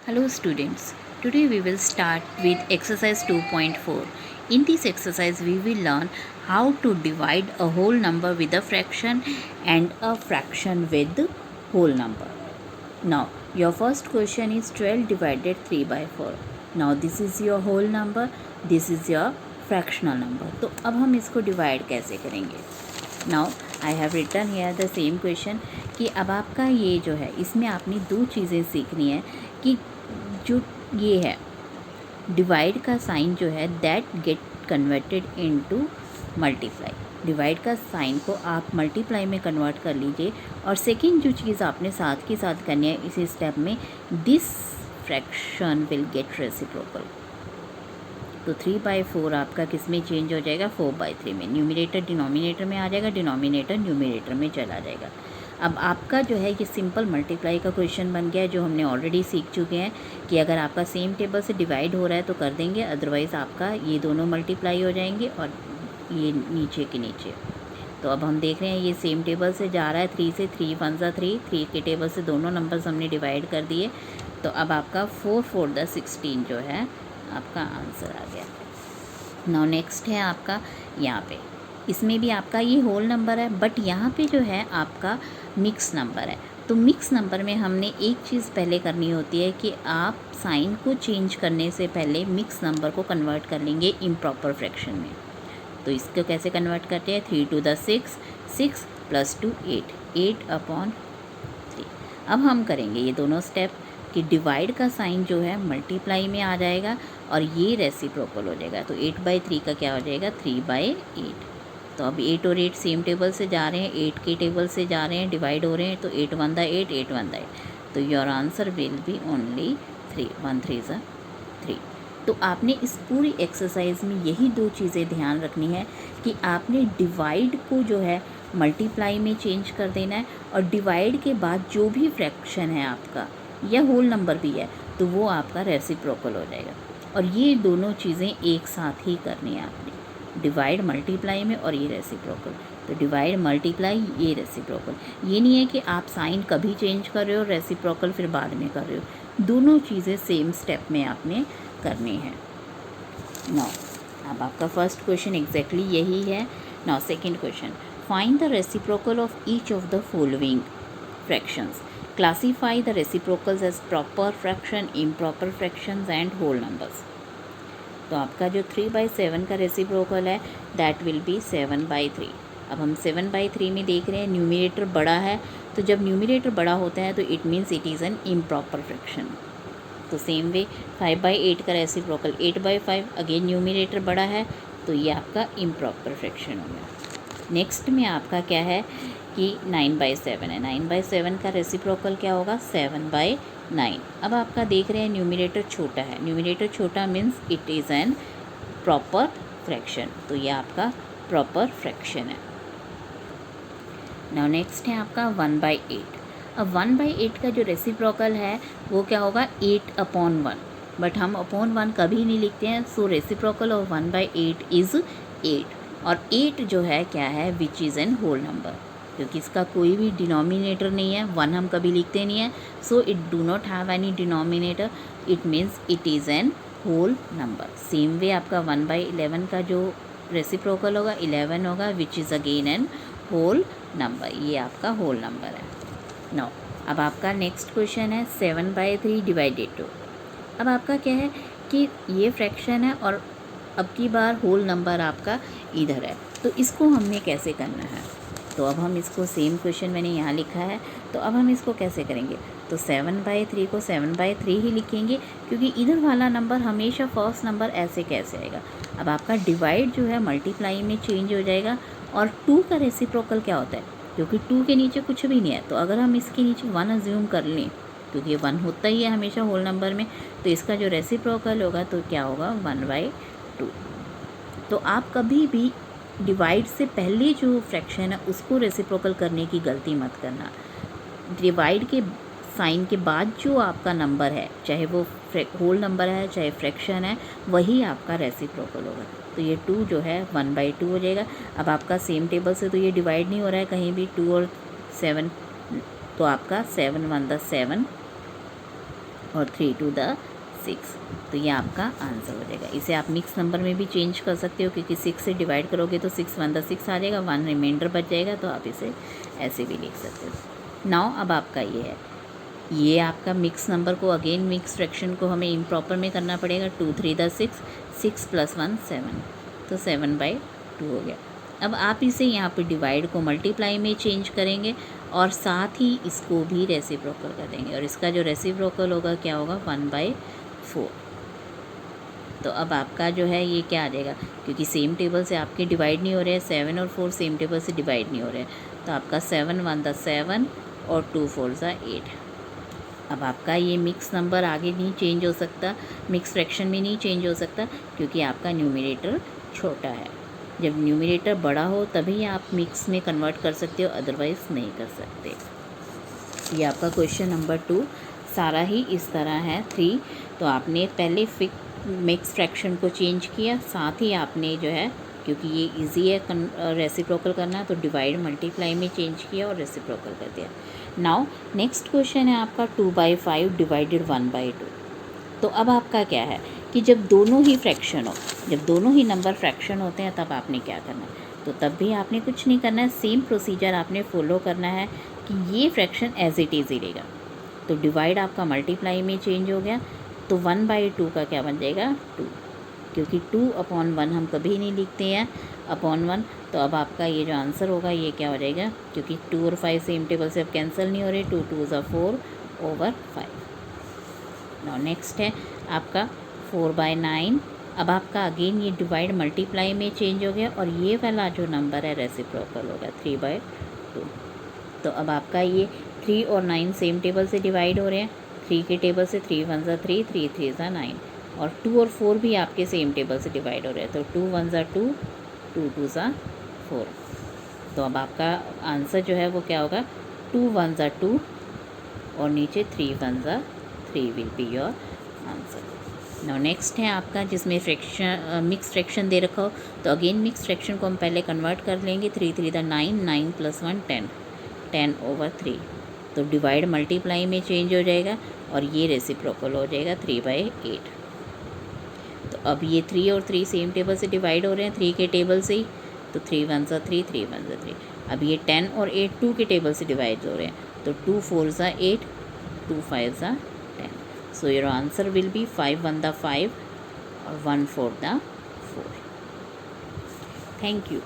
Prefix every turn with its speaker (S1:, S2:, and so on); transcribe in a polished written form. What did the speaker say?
S1: Hello students, today we will start with exercise 2.4. In this exercise we will learn how to divide a whole number with a fraction and a fraction with whole number. Now your first question is 12 divided 3 by 4. Now this is your whole number, this is your fractional number. तो अब हम इसको divide कैसे करेंगे? Now I have written here the same question कि अब आपका ये जो है इसमें आपने दो चीज़ें सीखनी है कि जो ये है डिवाइड का साइन जो है that get converted into multiply. Divide का साइन को आप मल्टीप्लाई में कन्वर्ट कर लीजिए। और सेकंड जो चीज़ आपने साथ के साथ करनी है इसी स्टेप में, this fraction will get reciprocal. तो 3/4 आपका किस में चेंज हो जाएगा? 4/3 में। न्यूमिनेटर डिनोमिनेटर में आ जाएगा, डिनोमिनेटर न्यूमिनेटर में चला जाएगा। अब आपका जो है ये सिंपल मल्टीप्लाई का क्वेश्चन बन गया है जो हमने ऑलरेडी सीख चुके हैं कि अगर आपका सेम टेबल से डिवाइड हो रहा है तो कर देंगे, अदरवाइज़ आपका ये दोनों मल्टीप्लाई हो जाएंगे और ये नीचे के नीचे। तो अब हम देख रहे हैं ये सेम टेबल से जा रहा है 3 से, 3 1 ज़ा 3, 3 के टेबल से दोनों नंबर्स हमने डिवाइड कर दिए। तो अब आपका 4 4 द 16 जो है आपका आंसर आ गया। नाउ नेक्स्ट है आपका यहाँ पे, इसमें भी आपका ये होल नंबर है बट यहाँ पे जो है आपका मिक्स नंबर है। तो मिक्स नंबर में हमने एक चीज़ पहले करनी होती है कि आप साइन को चेंज करने से पहले मिक्स नंबर को कन्वर्ट कर लेंगे इम्प्रॉपर फ्रैक्शन में। तो इसको कैसे कन्वर्ट करते हैं? 3 to the 6, 6 + 2 8, 8/3। अब हम करेंगे ये दोनों स्टेप कि डिवाइड का साइन जो है मल्टीप्लाई में आ जाएगा और ये रेसिप्रोकल हो जाएगा। तो 8/3 का क्या हो जाएगा? 3/8। तो अब 8 और 8 सेम टेबल से जा रहे हैं, 8 के टेबल से जा रहे हैं, डिवाइड हो रहे हैं। तो 8 1 द 8, 8 1 द 8। तो your answer will be only 3, 1 3 ज़ा 3। तो आपने इस पूरी एक्सरसाइज में यही दो चीज़ें ध्यान रखनी है कि आपने डिवाइड को जो है मल्टीप्लाई में चेंज कर देना है और डिवाइड के बाद जो भी फ्रैक्शन है आपका या होल नंबर भी है तो वो आपका रेसिप्रोकल हो जाएगा। और ये दोनों चीज़ें एक साथ ही करनी है आपने, डिवाइड मल्टीप्लाई में और ये रेसिप्रोकल। तो डिवाइड मल्टीप्लाई ये रेसिप्रोकल। ये नहीं है कि आप साइन कभी चेंज कर रहे हो, रेसिप्रोकल फिर बाद में कर रहे हो। दोनों चीज़ें सेम स्टेप में आपने करनी है। नाउ अब आपका फर्स्ट क्वेश्चन एग्जैक्टली यही है। Now second question, find the reciprocal of each of the following fractions. Classify the reciprocals as proper fraction, improper fractions and whole numbers. तो आपका जो 3/7 का रेसिप्रोकल है दैट विल बी 7/3। अब हम 7/3 में देख रहे हैं न्यूमिनेटर बड़ा है, तो जब न्यूमिनेटर बड़ा होता है तो it means it is N improper fraction. तो सेम वे 5/8 का रेसिप्रोकल 8/5, अगेन न्यूमिनेटर बड़ा है तो ये आपका इम्प्रॉपर फ्रैक्शन हो गया। नेक्स्ट में आपका क्या है कि 9/7 है, 9/7 का रेसिप्रोकल क्या होगा? 7/9। अब आपका देख रहे हैं न्यूमिनेटर छोटा है, न्यूमिनेटर छोटा means it is N proper fraction. तो ये आपका प्रॉपर फ्रैक्शन है। नाउ नेक्स्ट है आपका 1/8। अब 1/8 का जो रेसिप्रोकल है वो क्या होगा? 8/1। बट हम अपॉन 1 कभी नहीं लिखते हैं, सो रेसिप्रोकल ऑफ 1/8 इज़ 8। और 8 जो है क्या है? Which is an whole number, क्योंकि इसका कोई भी डिनोमिनेटर नहीं है, 1 हम कभी लिखते नहीं हैं, so it do not have any denominator, it means it is an whole number. Same way आपका 1/11 का जो रेसिप्रोकल होगा 11 होगा, which is again an whole number. ये आपका होल नंबर है। नाउ अब आपका नेक्स्ट क्वेश्चन है 7/3 डिवाइडेड 2। अब आपका क्या है कि ये फ्रैक्शन है और अब की बार होल नंबर आपका इधर है, तो इसको हमने कैसे करना है? तो अब हम इसको सेम क्वेश्चन मैंने यहाँ लिखा है, तो अब हम इसको कैसे करेंगे? तो 7/3 को 7/3 ही लिखेंगे, क्योंकि इधर वाला नंबर हमेशा फर्स्ट नंबर ऐसे कैसे आएगा। अब आपका डिवाइड जो है मल्टीप्लाई में चेंज हो जाएगा। और 2 का रेसिप्रोकल क्या होता है? क्योंकि 2 के नीचे कुछ भी नहीं है, तो अगर हम इसके नीचे 1 अज्यूम कर लें, क्योंकि ये 1 होता ही है हमेशा होल नंबर में, तो इसका जो रेसिप्रोकल होगा तो क्या होगा? 1/2। तो आप कभी भी डिवाइड से पहले जो फ्रैक्शन है उसको रेसिप्रोकल करने की गलती मत करना। डिवाइड के साइन के बाद जो आपका नंबर है, चाहे वो होल नंबर है चाहे फ्रैक्शन है, वही आपका रेसिप्रोकल होगा। तो ये 2 जो है 1/2 हो जाएगा। अब आपका सेम टेबल से तो ये डिवाइड नहीं हो रहा है कहीं भी, 2 और 7, तो आपका 7 1 द 7 और 3 टू द 6, तो ये आपका आंसर हो जाएगा। इसे आप मिक्स नंबर में भी चेंज कर सकते हो, क्योंकि 6 से डिवाइड करोगे तो 6 1 द 6 आ जाएगा, 1 रिमाइंडर बच जाएगा, तो आप इसे ऐसे भी लिख सकते हो। नाउ अब आपका ये है, ये आपका मिक्स नंबर को अगेन मिक्स फ्रैक्शन को हमें इम्प्रॉपर में करना पड़ेगा। 2 3 द 6, 6 + 1 7, तो 7/2 हो गया। अब आप इसे यहाँ पे डिवाइड को मल्टीप्लाई में चेंज करेंगे और साथ ही इसको भी रेसिप्रोकल कर देंगे, और इसका जो रेसिप्रोकल होगा क्या होगा, 1/4। तो अब आपका जो है ये क्या आ जाएगा, क्योंकि सेम टेबल से आपके डिवाइड नहीं हो रहे हैं, 7 और 4 सेम टेबल से डिवाइड नहीं हो रहे हैं, तो आपका 7 1 द 7 और 2 4 द 8। अब आपका ये मिक्स नंबर आगे नहीं चेंज हो सकता, मिक्स फ्रैक्शन में नहीं चेंज हो सकता, क्योंकि आपका न्यूमरेटर छोटा है। जब न्यूमरेटर बड़ा हो तभी आप मिक्स में कन्वर्ट कर सकते हो, अदरवाइज़ नहीं कर सकते। ये आपका क्वेश्चन नंबर 2 सारा ही इस तरह है। 3 तो आपने पहले मिक्स फ्रैक्शन को चेंज किया, साथ ही आपने जो है, क्योंकि ये इजी है रेसिप्रोकल करना, तो डिवाइड मल्टीप्लाई में चेंज किया और रेसिप्रोकल कर दिया। नाउ नेक्स्ट क्वेश्चन है आपका 2/5 डिवाइडेड 1/2। तो अब आपका क्या है कि जब दोनों ही फ्रैक्शन हो, जब दोनों ही नंबर फ्रैक्शन होते हैं, तब आपने क्या करना है, तो तब भी आपने कुछ नहीं करना है, सेम प्रोसीजर आपने फॉलो करना है कि ये फ्रैक्शन एज इट इज़ ही रहेगा। तो डिवाइड आपका मल्टीप्लाई में चेंज हो गया, तो 1/2 का क्या बन जाएगा, 2, क्योंकि 2/1 हम कभी नहीं लिखते हैं /1। तो अब आपका ये जो आंसर होगा ये क्या हो जाएगा, क्योंकि 2 और 5 सेम टेबल से अब कैंसिल नहीं हो रहे, 2 2 ज़ा 4/5। नाउ नेक्स्ट है आपका 4/9। अब आपका अगेन ये डिवाइड मल्टीप्लाई में चेंज हो गया, और ये वाला जो नंबर है रेसिप्रोकल होगा 3/2। तो अब आपका ये 3 और 9 सेम टेबल से डिवाइड हो रहे हैं, 3 के टेबल से 3 1 ज़ा 3, 3 3 ज़ा 9, और 2 और 4 भी आपके सेम टेबल से डिवाइड हो रहे हैं, तो 2 1 ज़ा 2, 2 2 ज़ा 4। तो अब आपका आंसर जो है वो क्या होगा, 2 1 ज़ा 2 और नीचे 3 1 ज़ा 3 will be your answer. Now next है आपका जिसमें फ्रैक्शन मिक्स फ्रैक्शन दे रखा हो, तो अगेन मिक्स फ्रैक्शन को हम पहले कन्वर्ट कर लेंगे। 3 3 द 9, 9 + 1 10, 10/3। तो डिवाइड मल्टीप्लाई में चेंज हो जाएगा, और ये रेसिप्रोकल हो जाएगा 3/8। तो अब ये 3 और 3 सेम टेबल से डिवाइड हो रहे हैं, 3 के टेबल से ही, तो 3 1 ज़ा 3, 3 1 ज़ा 3। अब ये 10 और 8 2 के टेबल से डिवाइड हो रहे हैं, तो 2 4 ज़ा 8, 2 5 ज़ा 10। So your answer will be 5 1 the 5 or 1 4 the 4. Thank you.